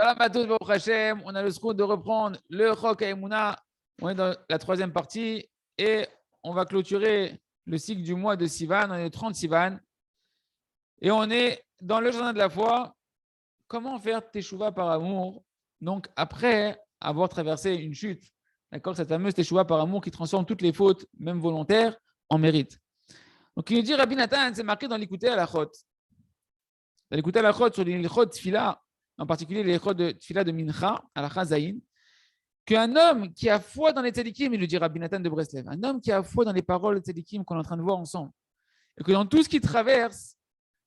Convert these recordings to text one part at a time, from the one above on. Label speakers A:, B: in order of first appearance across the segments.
A: Salam à tous, Baruch Hashem. On a le scoop de reprendre le Chok Haemunah. On est dans la troisième partie et on va clôturer le cycle du mois de Sivan. On est le 30 Sivan et on est dans le jardin de la foi. Comment faire Teshuvah par amour? Donc, après avoir traversé une chute, d'accord, cette fameuse Teshuvah par amour qui transforme toutes les fautes, même volontaires, en mérite. Donc, il nous dit Rabbi Nathan, c'est marqué dans l'écouter à la Chot. Dans l'écouter à la Chot, sur les Chot Tfila, en particulier les Chot de Tfila de Mincha, à la Chazaïn, qu'un homme qui a foi dans les tzadikim, il le dit Rabbi Nathan de Breslev, un homme qui a foi dans les paroles des tzadikim qu'on est en train de voir ensemble, et que dans tout ce qu'il traverse,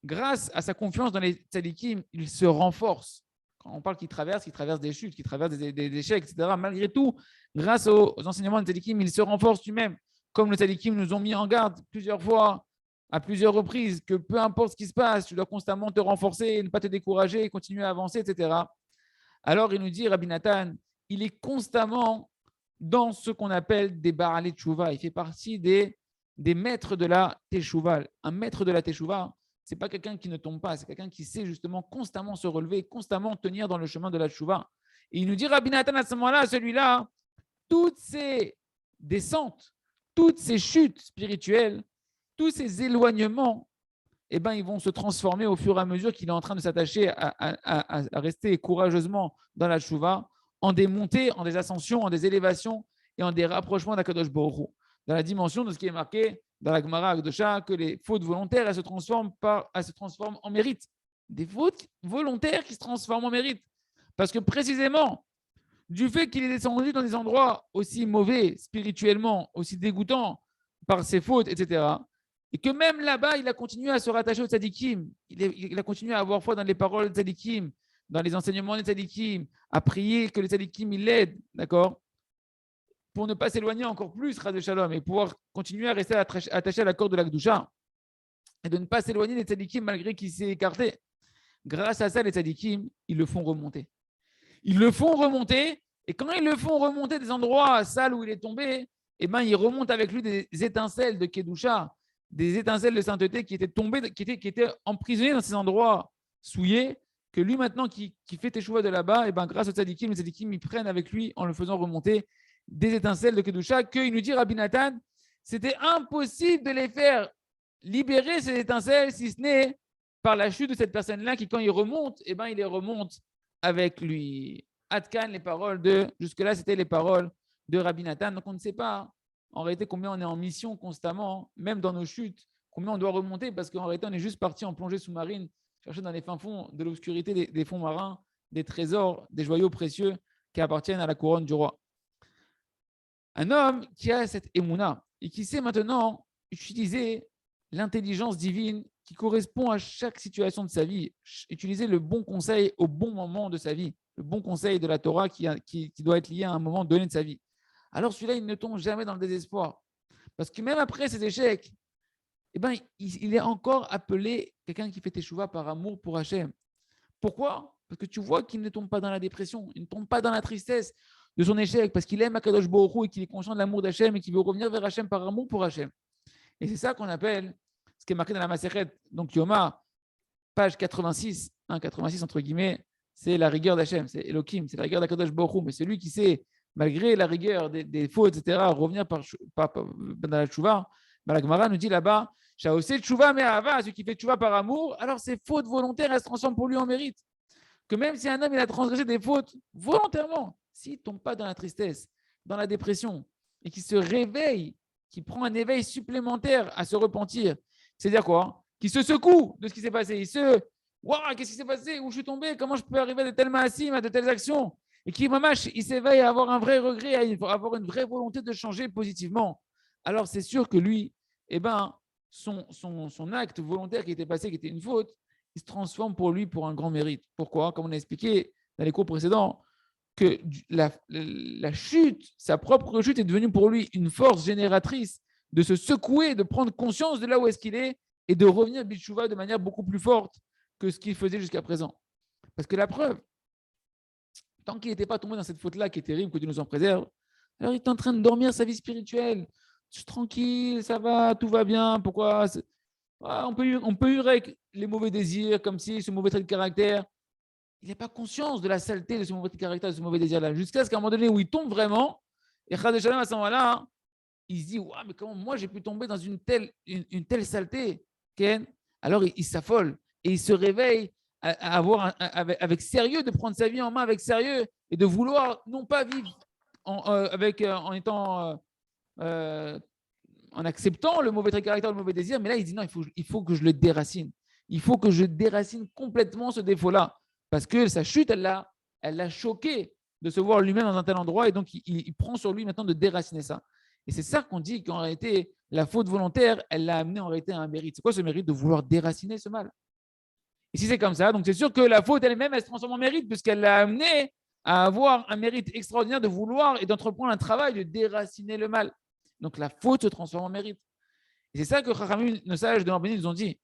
A: grâce à sa confiance dans les tzadikim, il se renforce. Quand on parle qu'il traverse des chutes, qu'il traverse des échecs, etc., malgré tout, grâce aux enseignements des tzadikim, il se renforce lui-même. Comme les tzadikim nous ont mis en garde plusieurs fois, à plusieurs reprises, que peu importe ce qui se passe, tu dois constamment te renforcer, ne pas te décourager, continuer à avancer, etc. Alors il nous dit, Rabbi Nathan, il est constamment dans ce qu'on appelle des Baalei Teshuvah. Il fait partie des maîtres de la Teshuvah. Un maître de la Teshuvah, ce n'est pas quelqu'un qui ne tombe pas, c'est quelqu'un qui sait justement constamment se relever, constamment tenir dans le chemin de la Teshuvah. Et il nous dit, Rabbi Nathan, à ce moment-là, celui-là, toutes ces descentes, toutes ces chutes spirituelles, tous ces éloignements, eh ben, ils vont se transformer au fur et à mesure qu'il est en train de s'attacher à rester courageusement dans la Teshuvah, en des montées, en des ascensions, en des élévations et en des rapprochements d'Akadosh Baruch Hu. Dans la dimension de ce qui est marqué dans la Gemara Akdosha, que les fautes volontaires, elles se transforment en mérite. Des fautes volontaires qui se transforment en mérite. Parce que précisément, du fait qu'il est descendu dans des endroits aussi mauvais spirituellement, aussi dégoûtants par ses fautes, etc., et que même là-bas, il a continué à se rattacher au tzadikim. Il a continué à avoir foi dans les paroles des tzadikim, dans les enseignements des tzadikim, à prier que les tzadikim l'aident, d'accord, pour ne pas s'éloigner encore plus, Ras de Shalom, et pouvoir continuer à rester attaché à la corde de la Gdusha, et de ne pas s'éloigner des tzadikim malgré qu'il s'est écarté. Grâce à ça, les tzadikim, ils le font remonter. Ils le font remonter, et quand ils le font remonter des endroits sales où il est tombé, eh ben, ils remontent avec lui des étincelles de Kedusha, des étincelles de sainteté qui étaient tombées, qui étaient emprisonnées dans ces endroits souillés, que lui maintenant qui fait Teshuvah de là-bas, et ben, grâce aux tzadikim, les tzadikim ils prennent avec lui en le faisant remonter des étincelles de Kedusha, qu'il nous dit Rabbi Nathan, c'était impossible de les faire libérer ces étincelles si ce n'est par la chute de cette personne-là qui, quand il remonte, eh ben, il les remonte avec lui. Adkan, les paroles de, jusque-là, c'était les paroles de Rabbi Nathan. Donc, on ne sait pas en réalité combien on est en mission constamment, même dans nos chutes, combien on doit remonter, parce qu'en réalité, on est juste parti en plongée sous-marine, chercher dans les fins fonds de l'obscurité des fonds marins, des trésors, des joyaux précieux qui appartiennent à la couronne du roi. Un homme qui a cette émouna et qui sait maintenant utiliser l'intelligence divine qui correspond à chaque situation de sa vie, utiliser le bon conseil au bon moment de sa vie, le bon conseil de la Torah qui doit être lié à un moment donné de sa vie. Alors celui-là, il ne tombe jamais dans le désespoir. Parce que même après ses échecs, eh ben, il est encore appelé quelqu'un qui fait Teshuvah par amour pour Hachem. Pourquoi? Parce que tu vois qu'il ne tombe pas dans la dépression, il ne tombe pas dans la tristesse de son échec, parce qu'il aime Akadosh Baruch Hu et qu'il est conscient de l'amour d'Hachem et qu'il veut revenir vers Hachem par amour pour Hachem. Et c'est ça qu'on appelle, ce qui est marqué dans la Masechet, donc Yoma, page 86, 86 entre guillemets, c'est la rigueur d'Hachem, c'est Elohim, c'est la rigueur d'Akadosh Baruch Hu, mais celui qui sait, malgré la rigueur des fautes, etc., revenir dans la Teshuvah, la Gemara nous dit là-bas, Shaosé Teshuvah me'ahava, celui qui fait Teshuvah par amour, alors ses fautes volontaires, elles se transforment pour lui en mérite. Que même si un homme il a transgressé des fautes volontairement, s'il ne tombe pas dans la tristesse, dans la dépression, et qu'il se réveille, qu'il prend un éveil supplémentaire à se repentir, c'est-à-dire quoi? Qu'il se secoue de ce qui s'est passé. Il se waouh, qu'est-ce qui s'est passé? Où je suis tombé? Comment je peux arriver à de telles maasim, à de telles actions? Et qui, mamash, il s'éveille à avoir un vrai regret, à avoir une vraie volonté de changer positivement. Alors, c'est sûr que lui, eh ben, son acte volontaire qui était passé, qui était une faute, il se transforme pour lui pour un grand mérite. Pourquoi? Comme on a expliqué dans les cours précédents, que la chute, sa propre chute est devenue pour lui une force génératrice de se secouer, de prendre conscience de là où est-ce qu'il est et de revenir Bitchouva de manière beaucoup plus forte que ce qu'il faisait jusqu'à présent. Parce que la preuve, tant qu'il n'était pas tombé dans cette faute-là qui est terrible, que Dieu nous en préserve, alors il est en train de dormir sa vie spirituelle. Je suis tranquille, ça va, tout va bien. Pourquoi? On peut hurler avec les mauvais désirs, comme si ce mauvais trait de caractère. il n'a pas conscience de la saleté de ce mauvais caractère, de ce mauvais désir-là, jusqu'à ce qu'à un moment donné où il tombe vraiment, et Chad Shalom, à ce moment-là, il se dit, ouais, mais comment moi j'ai pu tomber dans une telle saleté, Ken. Alors il s'affole et il se réveille à avoir avec sérieux, de prendre sa vie en main avec sérieux et de vouloir non pas vivre en étant en acceptant le mauvais caractère, le mauvais désir, mais là il dit non, il faut que je le déracine. Il faut que je déracine complètement ce défaut-là. Parce que sa chute, elle l'a choqué de se voir lui-même dans un tel endroit et donc il prend sur lui maintenant de déraciner ça. Et c'est ça qu'on dit qu'en réalité, la faute volontaire, elle l'a amené en réalité à un mérite. C'est quoi ce mérite? De vouloir déraciner ce mal. Et si c'est comme ça, donc c'est sûr que la faute elle-même, elle se transforme en mérite puisqu'elle l'a amené à avoir un mérite extraordinaire de vouloir et d'entreprendre un travail de déraciner le mal. Donc la faute se transforme en mérite. Et c'est ça que Chachamim, nos sages de Rambani, nous ont dit.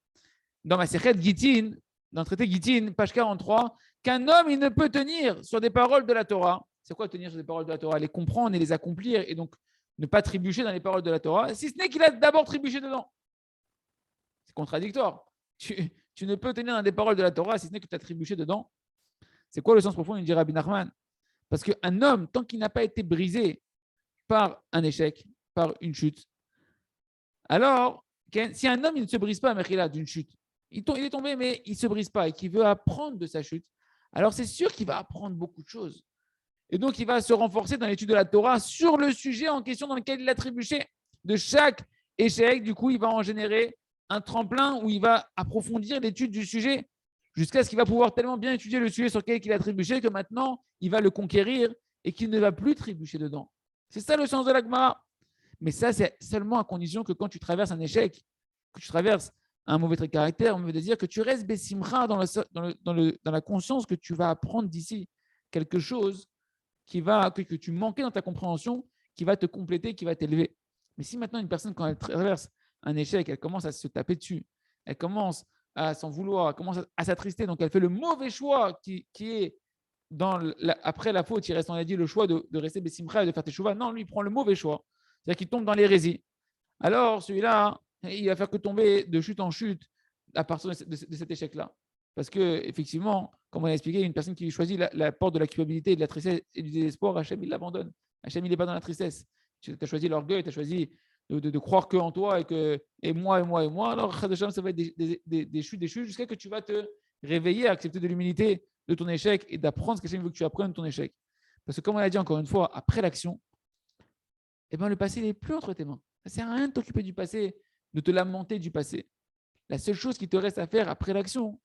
A: Dans ma Sechet Gittin, dans le traité Gittin, page 43, qu'un homme, il ne peut tenir sur des paroles de la Torah. C'est quoi tenir sur des paroles de la Torah? Les comprendre et les accomplir et donc ne pas trébucher dans les paroles de la Torah, si ce n'est qu'il a d'abord trébuché dedans. C'est contradictoire. Tu ne peux tenir dans des paroles de la Torah si ce n'est que tu as trébuché dedans. C'est quoi le sens profond? Il dit Rabbi Nachman. Parce qu'un homme, tant qu'il n'a pas été brisé par un échec, par une chute, alors, si un homme il ne se brise pas, Mechila, d'une chute, il est tombé, mais il ne se brise pas et qu'il veut apprendre de sa chute, alors c'est sûr qu'il va apprendre beaucoup de choses. Et donc, il va se renforcer dans l'étude de la Torah sur le sujet en question dans lequel il a trébuché. De chaque échec, du coup, il va en générer un tremplin où il va approfondir l'étude du sujet jusqu'à ce qu'il va pouvoir tellement bien étudier le sujet sur lequel il a trébuché que maintenant, il va le conquérir et qu'il ne va plus trébucher dedans. C'est ça le sens de la Gemara. Mais ça, c'est seulement à condition que quand tu traverses un échec, que tu traverses un mauvais trait de caractère, on veut dire que tu restes bessimra dans la conscience que tu vas apprendre d'ici quelque chose que tu manquais dans ta compréhension, qui va te compléter, qui va t'élever. Mais si maintenant une personne, quand elle traverse un échec, elle commence à se taper dessus, elle commence à s'en vouloir, elle commence à s'attrister, donc elle fait le mauvais choix qui est après la faute, il reste, on a dit, le choix de rester bessimra et de faire teshuva. Non, lui, il prend le mauvais choix. C'est-à-dire qu'il tombe dans l'hérésie. Alors, celui-là, il va faire que tomber de chute en chute à partir de cet échec-là. Parce que, effectivement, comme on a expliqué, une personne qui choisit la porte de la culpabilité, de la tristesse et du désespoir, Hachem, il l'abandonne. Hachem, il n'est pas dans la tristesse. Tu as choisi l'orgueil, tu as choisi de croire que en toi et moi, et moi, et moi. Alors, Hachem, ça va être des chutes, jusqu'à que tu vas te réveiller, accepter de l'humilité de ton échec et d'apprendre ce que Hachem veut que tu apprennes de ton échec. Parce que, comme on l'a dit encore une fois, après l'action, eh ben, le passé n'est plus entre tes mains. Ça ne sert à rien de t'occuper du passé, de te lamenter du passé. La seule chose qui te reste à faire après l'action,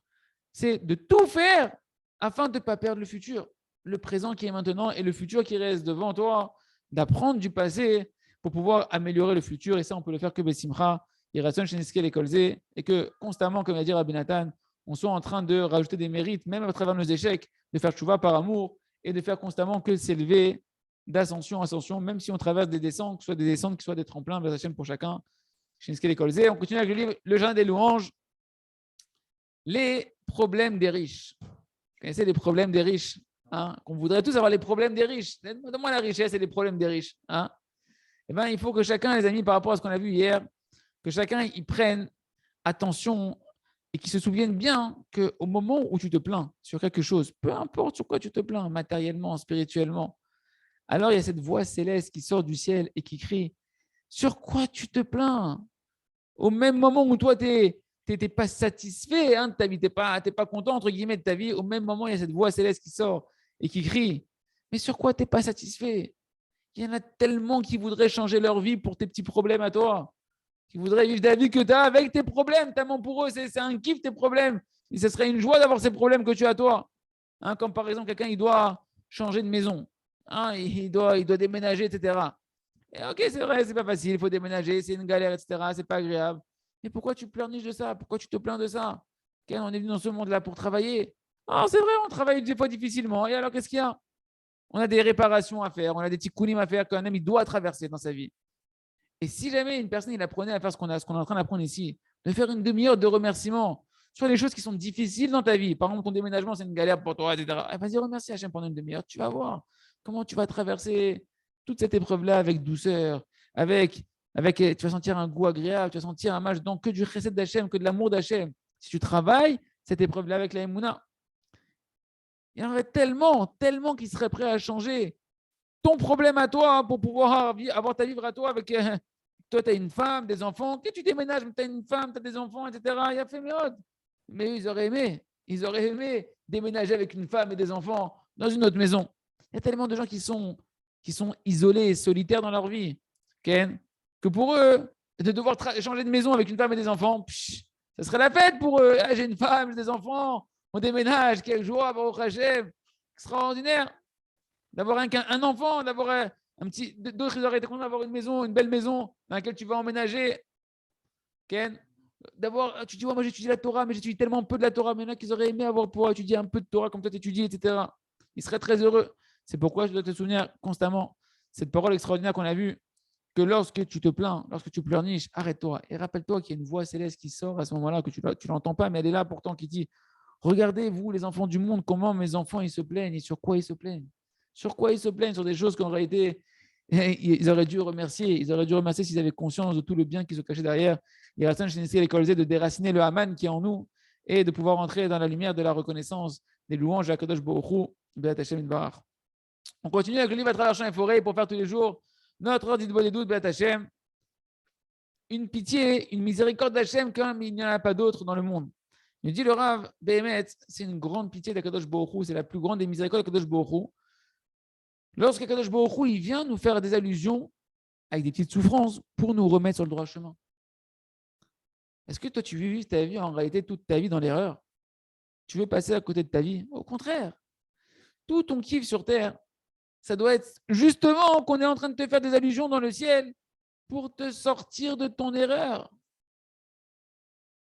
A: c'est de tout faire afin de ne pas perdre le futur, le présent qui est maintenant et le futur qui reste devant toi, d'apprendre du passé pour pouvoir améliorer le futur. Et ça, on peut le faire que Bessimcha, Irason Sheniskel et Kolze, et que constamment, comme l'a dit Rabbi Nathan, on soit en train de rajouter des mérites, même à travers nos échecs, de faire tchouva par amour et de faire constamment que s'élever d'ascension en ascension, même si on traverse des descentes, que ce soit des descentes, que ce soit des tremplins, vers Hachem pour chacun. Sheniskel et Kolze. On continue avec le livre Le Jardin des louanges. Les problèmes des riches. Vous connaissez les problèmes des riches, qu'on voudrait tous avoir les problèmes des riches. Donne-moi la richesse et les problèmes des riches. Eh ben, il faut que chacun, les amis, par rapport à ce qu'on a vu hier, que chacun y prenne attention et qu'il se souvienne bien qu'au moment où tu te plains sur quelque chose, peu importe sur quoi tu te plains, matériellement, spirituellement, alors il y a cette voix céleste qui sort du ciel et qui crie « Sur quoi tu te plains ?» Au même moment où toi, tu n'étais pas satisfait de ta vie, tu n'es pas content, entre guillemets, de ta vie, au même moment, il y a cette voix céleste qui sort et qui crie « Mais sur quoi tu n'es pas satisfait ?» Il y en a tellement qui voudraient changer leur vie pour tes petits problèmes à toi, qui voudraient vivre la vie que tu as avec tes problèmes, tellement pour eux, c'est un kiff tes problèmes. Et ce serait une joie d'avoir ces problèmes que tu as toi. Comme par exemple, quelqu'un, il doit changer de maison, il doit déménager, etc. Et ok, c'est vrai, c'est pas facile, il faut déménager, c'est une galère, etc. C'est pas agréable. Mais pourquoi tu pleurniches de ça? Pourquoi tu te plains de ça? On est venu dans ce monde-là pour travailler. C'est vrai, on travaille des fois difficilement. Et alors, qu'est-ce qu'il y a? On a des réparations à faire, on a des petits coulims à faire qu'un homme il doit traverser dans sa vie. Et si jamais une personne il apprenait à faire ce qu'on est en train d'apprendre ici, de faire une demi-heure de remerciement sur les choses qui sont difficiles dans ta vie, par exemple ton déménagement c'est une galère pour toi, etc. Vas-y, remercie Hachem pendant une demi-heure, tu vas voir comment tu vas traverser toute cette épreuve-là avec douceur, tu vas sentir un goût agréable, tu vas sentir un match donc que du chesed d'Hachem, que de l'amour d'Hachem. Si tu travailles cette épreuve-là avec la Emouna. Il y en aurait tellement, tellement qui seraient prêts à changer ton problème à toi pour pouvoir avoir ta vivre à toi avec. Toi, tu as une femme, des enfants. Que tu déménages, tu as une femme, tu as des enfants, etc. Il y a fait merde. Mais ils auraient aimé. Ils auraient aimé déménager avec une femme et des enfants dans une autre maison. Il y a tellement de gens qui sont isolés et solitaires dans leur vie. Ken, que pour eux, de devoir changer de maison avec une femme et des enfants, ça serait la fête pour eux. Ah, j'ai une femme, j'ai des enfants, on déménage, quelle joie, Baruch Hashem, extraordinaire. D'avoir un enfant, d'avoir un petit. D'autres, ils auraient été contents d'avoir une maison, une belle maison dans laquelle tu vas emménager. Ken, d'avoir, tu dis, ouais, moi j'étudie la Torah, mais j'étudie tellement peu de la Torah. Mais il y en a qui auraient aimé avoir pouvoir étudier un peu de Torah comme toi t'étudies, etc. Ils seraient très heureux. C'est pourquoi je dois te souvenir constamment cette parole extraordinaire qu'on a vue, que lorsque tu te plains, lorsque tu pleurniches, arrête-toi et rappelle-toi qu'il y a une voix céleste qui sort à ce moment-là, que tu ne l'entends pas, mais elle est là pourtant, qui dit, regardez, vous, les enfants du monde, comment mes enfants, ils se plaignent et sur quoi ils se plaignent. Sur quoi ils se plaignent? Sur des choses qu'en réalité, ils auraient dû remercier. Ils auraient dû remercier s'ils avaient conscience de tout le bien qui se cachait derrière. Il reste l'école de déraciner le Haman qui est en nous et de pouvoir entrer dans la lumière de la reconnaissance des louanges à Kadosh Baruch Hu, Be'at Hashem Yitbarach. On continue avec le livre à travers champs et forêts pour faire tous les jours notre ordre d'Idbodedut Be'at Hashem. Une pitié, une miséricorde d'Hachem comme il n'y en a pas d'autre dans le monde. Il dit le Rav, Behemet, c'est une grande pitié d'Akadosh Baruch Hu, c'est la plus grande des miséricordes d'Akadosh Baruch Hu. Lorsque Akadosh Baruch Hu, il vient nous faire des allusions avec des petites souffrances pour nous remettre sur le droit chemin. Est-ce que toi, tu veux vivre ta vie en réalité toute ta vie dans l'erreur? Tu veux passer à côté de ta vie? Au contraire, tout ton kiff sur terre, ça doit être justement qu'on est en train de te faire des allusions dans le ciel pour te sortir de ton erreur.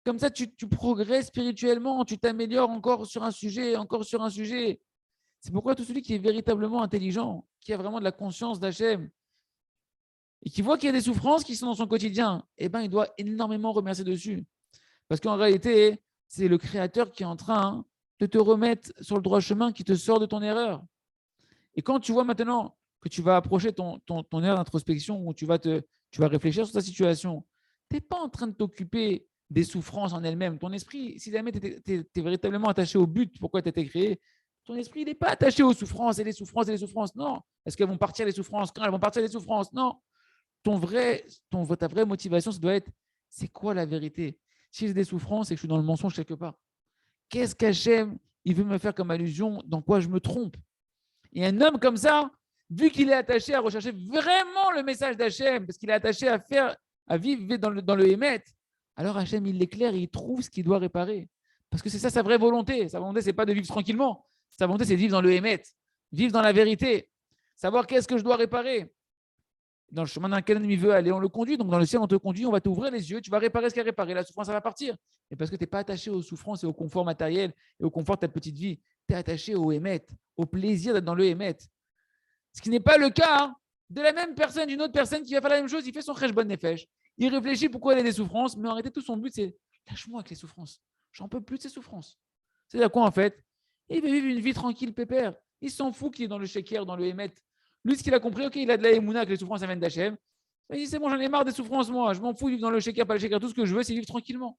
A: Comme ça, tu progresses spirituellement, tu t'améliores encore sur un sujet, encore sur un sujet. C'est pourquoi tout celui qui est véritablement intelligent, qui a vraiment de la conscience d'Hachem, et qui voit qu'il y a des souffrances qui sont dans son quotidien, eh ben, il doit énormément remercier dessus. Parce qu'en réalité, c'est le Créateur qui est en train de te remettre sur le droit chemin, qui te sort de ton erreur. Et quand tu vois maintenant que tu vas approcher ton erreur d'introspection, où tu vas réfléchir sur ta situation, tu n'es pas en train de t'occuper des souffrances en elles-mêmes. Ton esprit, si jamais tu es véritablement attaché au but, pourquoi tu as été créé, ton esprit n'est pas attaché aux souffrances et les souffrances et les souffrances. Non. Est-ce qu'elles vont partir les souffrances? Quand elles vont partir les souffrances? Non. Ta vraie motivation, ça doit être, c'est quoi la vérité? Si j'ai des souffrances, c'est que je suis dans le mensonge quelque part. Qu'est-ce qu'Hachem, il veut me faire comme allusion? Dans quoi je me trompe? Et un homme comme ça, vu qu'il est attaché à rechercher vraiment le message d'Hachem, parce qu'il est attaché à vivre dans le Hémet, alors Hachem, il l'éclaire et il trouve ce qu'il doit réparer. Parce que c'est ça sa vraie volonté. Sa volonté, ce n'est pas de vivre tranquillement. Sa volonté, c'est de vivre dans le Hémet, vivre dans la vérité, savoir qu'est-ce que je dois réparer. Dans le chemin dans lequel il veut aller, on le conduit. Donc dans le ciel, on te conduit, on va t'ouvrir les yeux, tu vas réparer ce qu'il y a réparé. La souffrance, ça va partir. Et parce que tu n'es pas attaché aux souffrances et au confort matériel et au confort de ta petite vie, tu es attaché au Hémet, au plaisir d'être dans le Hémet. Ce qui n'est pas le cas de la même personne, d'une autre personne qui va faire la même chose, il fait son cheshbon nefesh. Il réfléchit pourquoi il a des souffrances, mais en réalité, tout son but, c'est lâche-moi avec les souffrances. J'en peux plus de ces souffrances. C'est-à-dire quoi en fait? Il veut vivre une vie tranquille, pépère. Il s'en fout qu'il est dans le sheker, dans le Hémet. Lui, ce qu'il a compris, ok, il a de la émouna, que les souffrances viennent d'Hachem. Il dit, c'est bon, j'en ai marre des souffrances, moi. Je m'en fous de vivre dans le sheker, pas le sheker. Tout ce que je veux, c'est vivre tranquillement.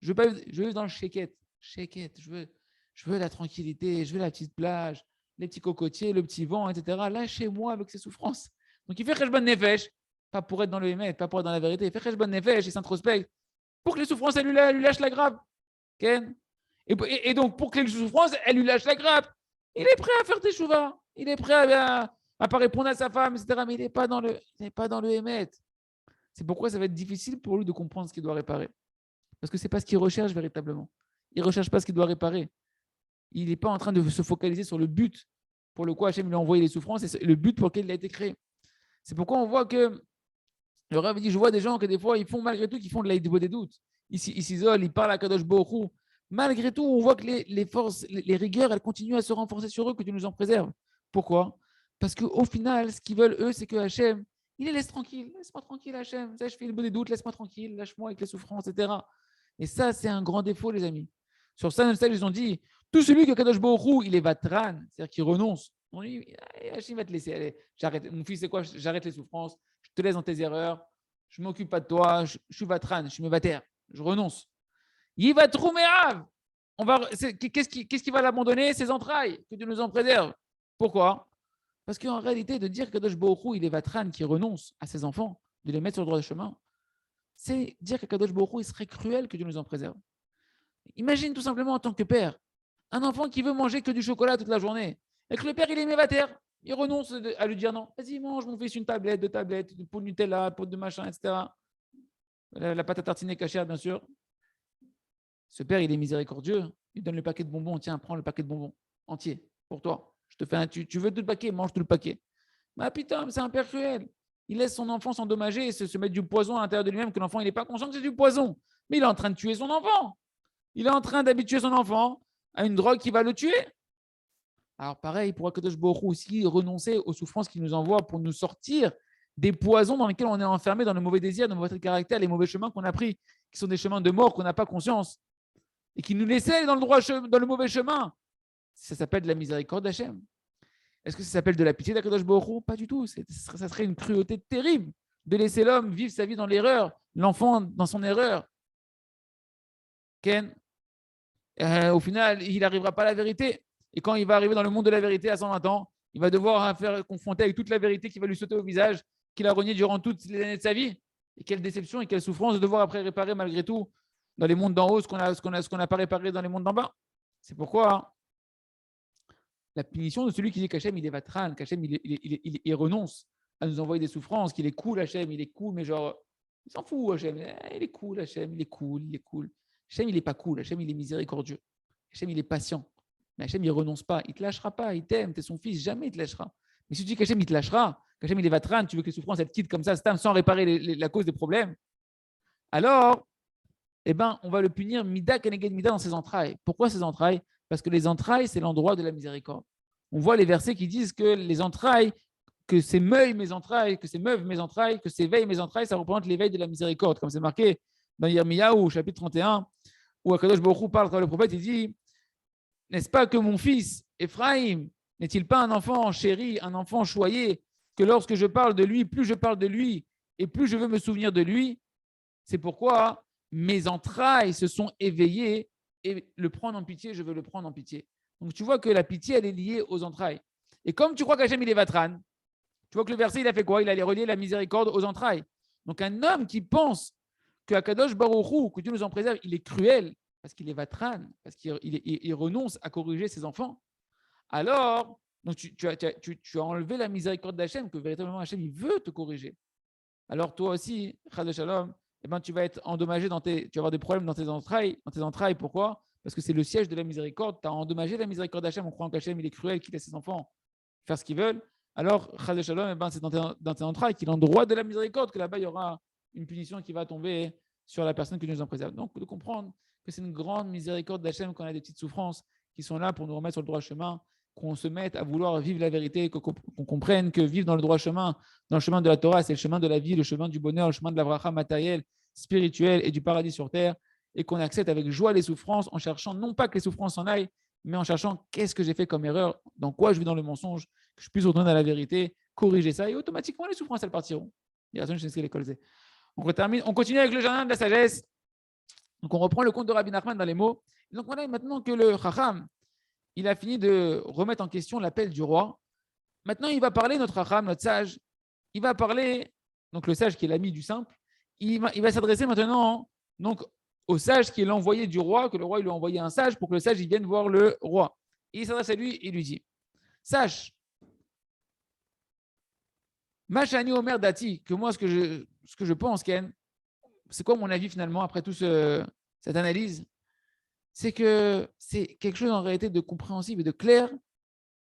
A: Je veux vivre dans le sheket. Sheket, je veux la tranquillité, je veux la petite plage, les petits cocotiers, le petit vent, etc. Lâchez-moi avec ces souffrances. Donc, il fait cheshbon nefesh, pas pour être dans le Hémet, pas pour être dans la vérité. Il fait cheshbon nefesh, il s'introspecte pour que les souffrances, elles lui lâchent la grappe. Ken. Et donc, pour que les souffrances, elles lui lâchent la grappe, il est prêt à faire teshuva. Il est prêt à pas répondre à sa femme, etc. Mais il n'est pas dans le Hémet. C'est pourquoi ça va être difficile pour lui de comprendre ce qu'il doit réparer. Parce que ce n'est pas ce qu'il recherche véritablement. Il ne recherche pas ce qu'il doit réparer. Il n'est pas en train de se focaliser sur le but pour le quoi Hachem lui a envoyé les souffrances et le but pour lequel il a été créé. C'est pourquoi on voit que le Rav dit, je vois des gens que des fois, ils font malgré tout, qu'ils font de l'aïdbo des doutes. Ils s'isolent, ils parlent à Kadosh Baruch Hu. Malgré tout, on voit que les forces, les rigueurs, elles continuent à se renforcer sur eux, que tu nous en préserves. Pourquoi? Parce qu'au final, ce qu'ils veulent, eux, c'est que Hachem, il les laisse tranquilles. Laisse-moi tranquille, Hachem. Ça, je fais le beau des doutes, laisse-moi tranquille, lâche-moi avec les souffrances, etc. Et ça, c'est un grand défaut, les amis. Sur ça, ils ont dit, tout celui que Kadosh Baruch Hu, il est vatran, c'est-à-dire qu'il renonce. On dit, Hachem va te laisser, allez, j'arrête. Mon fils, c'est quoi? J'arrête les souffrances, je te laisse dans tes erreurs, je ne m'occupe pas de toi, je suis vatran, je suis mévater, je renonce. Yivatru me'av. qu'est-ce qui va l'abandonner? Ses entrailles, que Dieu nous en préserve. Pourquoi? Parce qu'en réalité, de dire que Kadosh Baruch Hu, il est Vatran qui renonce à ses enfants, de les mettre sur le droit chemin, c'est dire que Kadosh Baruch Hu, il serait cruel que Dieu nous en préserve. Imagine tout simplement en tant que père, un enfant qui veut manger que du chocolat toute la journée, et que le père, il est mévater, il renonce à lui dire non, vas-y, mange mon fils une tablette, deux tablettes, une pot de Nutella, une pot de machin, etc. La pâte à tartiner cachère, bien sûr. Ce père, il est miséricordieux. Il donne le paquet de bonbons. Tiens, prends le paquet de bonbons entier pour toi. Je te fais tu veux tout le paquet, mange tout le paquet. Ah putain, c'est un père cruel. Il laisse son enfant s'endommager et se mettre du poison à l'intérieur de lui-même, que l'enfant, il n'est pas conscient que c'est du poison. Mais il est en train de tuer son enfant. Il est en train d'habituer son enfant à une drogue qui va le tuer. Alors pareil, pour Akadosh Baruch Hu aussi renoncer aux souffrances qu'il nous envoie pour nous sortir des poisons dans lesquels on est enfermé, dans le mauvais désir, dans le mauvais caractère, les mauvais chemins qu'on a pris, qui sont des chemins de mort qu'on n'a pas conscience, et qui nous laissent aller dans le mauvais chemin. Ça s'appelle de la miséricorde d'Hachem. Est-ce que ça s'appelle de la pitié d'Akadosh Baruch Hu? Pas du tout. Ça serait une cruauté terrible de laisser l'homme vivre sa vie dans l'erreur, l'enfant dans son erreur. Ken, au final, il n'arrivera pas à la vérité. Et quand il va arriver dans le monde de la vérité à 120 ans, il va devoir faire confronter avec toute la vérité qui va lui sauter au visage, qu'il a renié durant toutes les années de sa vie. Et quelle déception et quelle souffrance de devoir après réparer malgré tout dans les mondes d'en haut ce qu'on n'a pas réparé dans les mondes d'en bas. C'est pourquoi la punition de celui qui dit qu'Hachem il est vatran, qu'Hachem il renonce à nous envoyer des souffrances, qu'il est cool Hachem, il est cool, mais genre, il s'en fout Hachem, il est cool Hachem, il est cool. Hachem il n'est pas cool, Hachem il est miséricordieux, Hachem il est patient. Mais Hachem, il ne renonce pas, il ne te lâchera pas, il t'aime, tu es son fils, jamais il te lâchera. Mais si tu dis qu'Hachem, il te lâchera, qu'Hachem, il est vatran, tu veux que les souffrances, elles te quittent comme ça, sans réparer la cause des problèmes, alors, eh ben, on va le punir mida keneged mida dans ses entrailles. Pourquoi ses entrailles? Parce que les entrailles, c'est l'endroit de la miséricorde. On voit les versets qui disent que les entrailles, que s'émeuillent mes entrailles, que s'émeuvent mes entrailles, que s'éveillent mes entrailles, ça représente l'éveil de la miséricorde, comme c'est marqué dans Yirmiyahu, chapitre 31, où Akadosh Baruch Hu parle, quand le prophète, il dit, n'est-ce pas que mon fils, Ephraïm, n'est-il pas un enfant chéri, un enfant choyé, que lorsque je parle de lui, plus je parle de lui, et plus je veux me souvenir de lui? C'est pourquoi mes entrailles se sont éveillées, et le prendre en pitié, je veux le prendre en pitié. Donc tu vois que la pitié, elle est liée aux entrailles. Et comme tu crois qu'Hachem, il est vatran, tu vois que le verset, il a fait quoi? Il allait relier la miséricorde aux entrailles. Donc un homme qui pense que Akadosh Baruch Hu, que Dieu nous en préserve, il est cruel, parce qu'il est vatran, parce qu'il renonce à corriger ses enfants, alors donc tu as enlevé la miséricorde d'Hachem, que véritablement Hachem, il veut te corriger. Alors toi aussi, Chad Shalom, eh ben, tu vas être endommagé, tu vas avoir des problèmes dans tes entrailles. Pourquoi? Parce que c'est le siège de la miséricorde. Tu as endommagé la miséricorde d'Hachem en croyant qu'Hachem, il est cruel, qu'il laisse ses enfants faire ce qu'ils veulent. Alors, Chad Shalom, eh ben, c'est dans tes entrailles qu'il est en droit de la miséricorde, que là-bas, il y aura une punition qui va tomber sur la personne que Dieu nous en préserve. Donc, de comprendre que c'est une grande miséricorde d'Hachem quand on a des petites souffrances qui sont là pour nous remettre sur le droit chemin, qu'on se mette à vouloir vivre la vérité, qu'on comprenne que vivre dans le droit chemin, dans le chemin de la Torah, c'est le chemin de la vie, le chemin du bonheur, le chemin de la bracha matérielle, spirituelle et du paradis sur terre, et qu'on accepte avec joie les souffrances en cherchant non pas que les souffrances s'en aillent, mais en cherchant qu'est-ce que j'ai fait comme erreur, dans quoi je vis dans le mensonge, que je puisse retourner à la vérité, corriger ça, et automatiquement les souffrances elles partiront. On continue avec le jardin de la sagesse. Donc on reprend le conte de Rabbi Nachman dans les mots. Donc voilà, maintenant que le Chacham, il a fini de remettre en question l'appel du roi, maintenant il va parler, notre Chacham, notre sage, il va parler, donc le sage qui est l'ami du simple, il va s'adresser maintenant donc, au sage qui est l'envoyé du roi, que le roi il lui a envoyé un sage pour que le sage il vienne voir le roi. Et il s'adresse à lui et il lui dit, sache, Machani Omer Dati, que moi ce que je pense, Ken, c'est quoi mon avis finalement après toute cette analyse? C'est que c'est quelque chose en réalité de compréhensible et de clair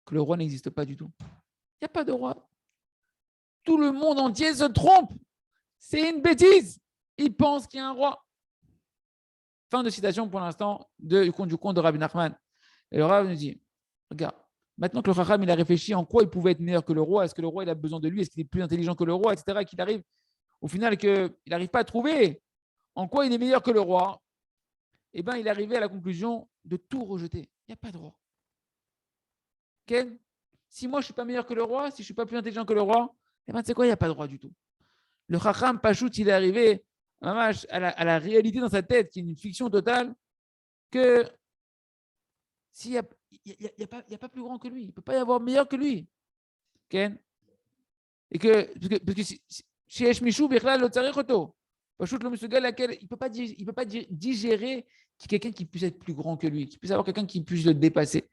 A: que le roi n'existe pas du tout. Il n'y a pas de roi. Tout le monde entier se trompe. C'est une bêtise. Ils pensent qu'il y a un roi. Fin de citation pour l'instant du conte de Rabbi Nachman. Et le Rav nous dit, regarde, maintenant que le Chacham il a réfléchi en quoi il pouvait être meilleur que le roi, est-ce que le roi il a besoin de lui, est-ce qu'il est plus intelligent que le roi, etc., qu'il arrive au final qu'il n'arrive pas à trouver en quoi il est meilleur que le roi, eh bien, il est arrivé à la conclusion de tout rejeter. Il n'y a pas de roi. Ken, si moi, je ne suis pas meilleur que le roi, si je ne suis pas plus intelligent que le roi, eh bien, tu sais quoi, il n'y a pas de roi du tout. Le Chacham Pachout, il est arrivé à la réalité dans sa tête, qui est une fiction totale, que s'il n'y a, y a pas plus grand que lui, il ne peut pas y avoir meilleur que lui. Ken? Et parce que chez Eshmichou, Birla, Lotzarechoto. Pachout, le Musugal, il ne peut pas digérer quelqu'un qui puisse être plus grand que lui, qui puisse avoir quelqu'un qui puisse le dépasser.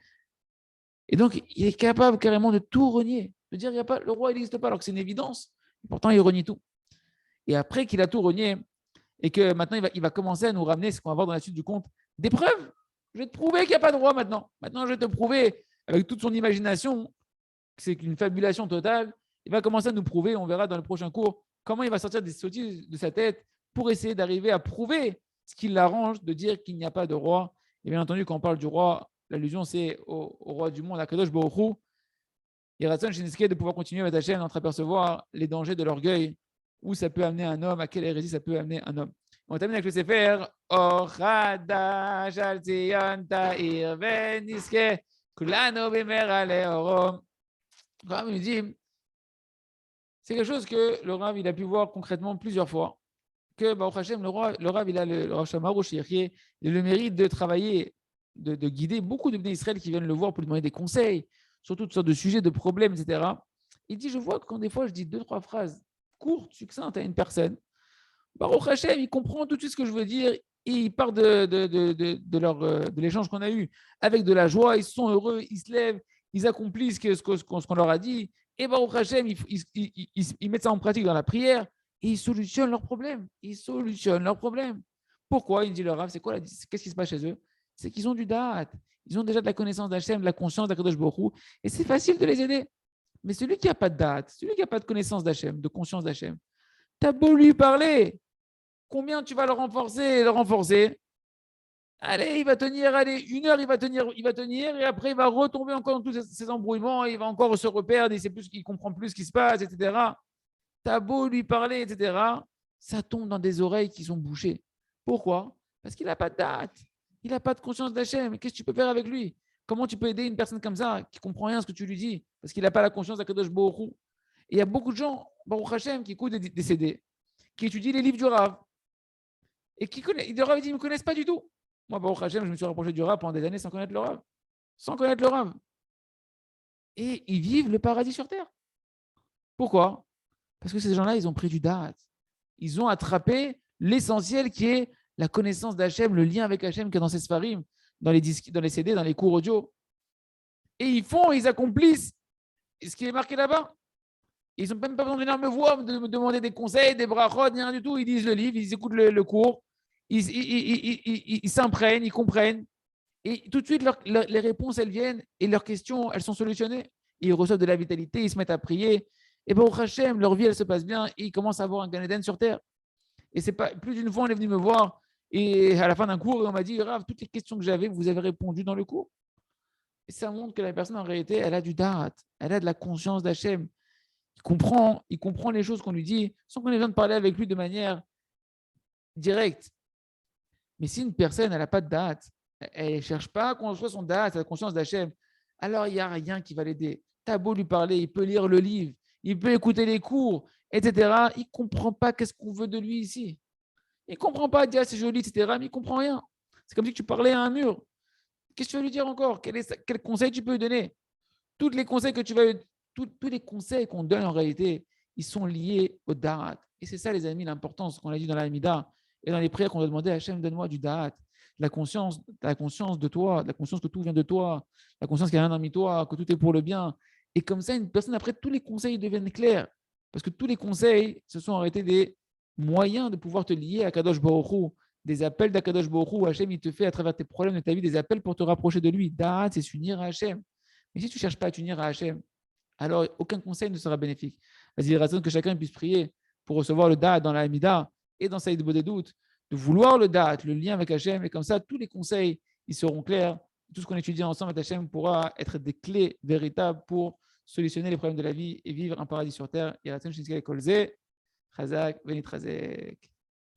A: Et donc, il est capable carrément de tout renier, de dire le roi n'existe pas, alors que c'est une évidence. Pourtant, il renie tout. Et après qu'il a tout renié, et que maintenant, il va commencer à nous ramener ce qu'on va voir dans la suite du conte, des preuves. Je vais te prouver qu'il n'y a pas de roi maintenant. Maintenant, je vais te prouver, avec toute son imagination, que c'est une fabulation totale. Il va commencer à nous prouver, on verra dans le prochain cours, comment il va sortir des sottises de sa tête pour essayer d'arriver à prouver ce qui l'arrange de dire qu'il n'y a pas de roi. Et bien entendu, quand on parle du roi, l'allusion, c'est au roi du monde, à Kadosh Baruch Hu. Il ratson Shinsuke de pouvoir continuer avec Hachem, d'entreapercevoir les dangers de l'orgueil, où ça peut amener un homme, à quelle hérésie ça peut amener un homme. On termine avec le Sefer Ochada Shal Zion Ta'ir Veniske Kulano Bemer Ale Orom. Le Rav nous dit, c'est quelque chose que le Rav il a pu voir concrètement plusieurs fois, que Baruch Hashem, le Rav il a le Rav Shamarouch, il a le mérite de travailler, de guider beaucoup de Bnei Israël qui viennent le voir pour lui demander des conseils sur toutes sortes de sujets, de problèmes, etc. Il dit, je vois que quand des fois je dis 2-3 phrases courtes, succinctes à une personne, Baruch Hashem, il comprend tout de suite ce que je veux dire et il part de l'échange qu'on a eu avec de la joie, ils sont heureux, ils se lèvent, ils accomplissent ce qu'on leur a dit et Baruch Hashem, ils mettent ça en pratique dans la prière et ils solutionnent leurs problèmes. Ils solutionnent leurs problèmes. Pourquoi? Il dit le Rav, c'est quoi? Qu'est-ce qui se passe chez eux? C'est qu'ils ont du da'at. Ils ont déjà de la connaissance d'Hachem, de la conscience d'Akadosh Baruch Hu et c'est facile de les aider. Mais celui qui n'a pas de da'at, celui qui n'a pas de connaissance d'Hachem, de conscience d'Hachem, t'as beau lui parler, combien tu vas le renforcer? Allez, il va tenir, allez, 1 heure, il va tenir, et après, il va retomber encore dans tous ces embrouillements, il va encore se reperdre, il comprend plus ce qui se passe, etc. T'as beau lui parler, etc. Ça tombe dans des oreilles qui sont bouchées. Pourquoi? Parce qu'il n'a pas de date. Il n'a pas de conscience d'Hachem. Qu'est-ce que tu peux faire avec lui? Comment tu peux aider une personne comme ça qui ne comprend rien à ce que tu lui dis? Parce qu'il n'a pas la conscience d'Akadosh Baruch Hu. Et il y a beaucoup de gens, Baruch Hashem, qui écoutent des CD, qui étudient les livres du Rav, et qui connaissent, le Rav, ils ne me connaissent pas du tout. Moi, Baruch Hashem, je me suis rapproché du Rav pendant des années sans connaître le Rav. Sans connaître le Rav. Et ils vivent le paradis sur terre. Pourquoi? Parce que ces gens-là, ils ont pris du da'at. Ils ont attrapé l'essentiel qui est la connaissance d'Hachem, le lien avec Hachem qui est dans ces sfarim, dans les disques, dans les CD, dans les cours audio. Et ils accomplissent ce qui est marqué là-bas. Ils n'ont même pas besoin de venir me voir, de me demander des conseils, des brachot, rien du tout. Ils lisent le livre, ils écoutent le cours, ils s'imprègnent, ils comprennent. Et tout de suite, les réponses, elles viennent et leurs questions, elles sont solutionnées. Et ils reçoivent de la vitalité, ils se mettent à prier. Et Baruch Hashem, leur vie, elle se passe bien et ils commencent à avoir un Gan Eden sur terre. Et c'est pas plus d'une fois, on est venu me voir et à la fin d'un cours, on m'a dit, Rav, toutes les questions que j'avais, vous avez répondu dans le cours. Et ça montre que la personne, en réalité, elle a du da'at, elle a de la conscience d'Hachem. Il comprend les choses qu'on lui dit sans qu'on ait besoin de parler avec lui de manière directe. Mais si une personne, elle n'a pas de da'at, elle ne cherche pas à construire son da'at, sa conscience d'Hachem, alors il n'y a rien qui va l'aider. T'as beau lui parler, il peut lire le livre, il peut écouter les cours, etc. Il ne comprend pas qu'est-ce qu'on veut de lui ici. Il ne comprend pas, dire c'est joli, etc. Mais il ne comprend rien. C'est comme si tu parlais à un mur. Qu'est-ce que tu veux lui dire encore? Quel conseil tu peux lui donner? Tous les conseils que tu vas, tous les conseils qu'on donne en réalité, ils sont liés au da'at. Et c'est ça, les amis, l'importance qu'on a dit dans la Hamida et dans les prières qu'on doit demander à Hachem, donne-moi du da'at, la conscience de toi, la conscience que tout vient de toi, la conscience qu'il n'y a rien dans toi, que tout est pour le bien. Et comme ça, une personne, après, tous les conseils deviennent clairs. Parce que tous les conseils, ce sont en réalité des moyens de pouvoir te lier à Kadosh Baruch Hu, des appels d'Akadosh Baruch Hu. Hachem, il te fait à travers tes problèmes de ta vie des appels pour te rapprocher de lui. Da'at, c'est s'unir à Hachem. Mais si tu ne cherches pas à t'unir à Hachem, alors aucun conseil ne sera bénéfique. Vas-y, il raisonne que chacun puisse prier pour recevoir le da'at dans la Hamida et dans Saïd Bodedout, de vouloir le da'at, le lien avec Hachem, et comme ça, tous les conseils, ils seront clairs. Tout ce qu'on étudie ensemble avec Hachem pourra être des clés véritables pour solutionner les problèmes de la vie et vivre un paradis sur terre. Et Ratzon Shinskei Kolze, Chazak, Benit Chazek.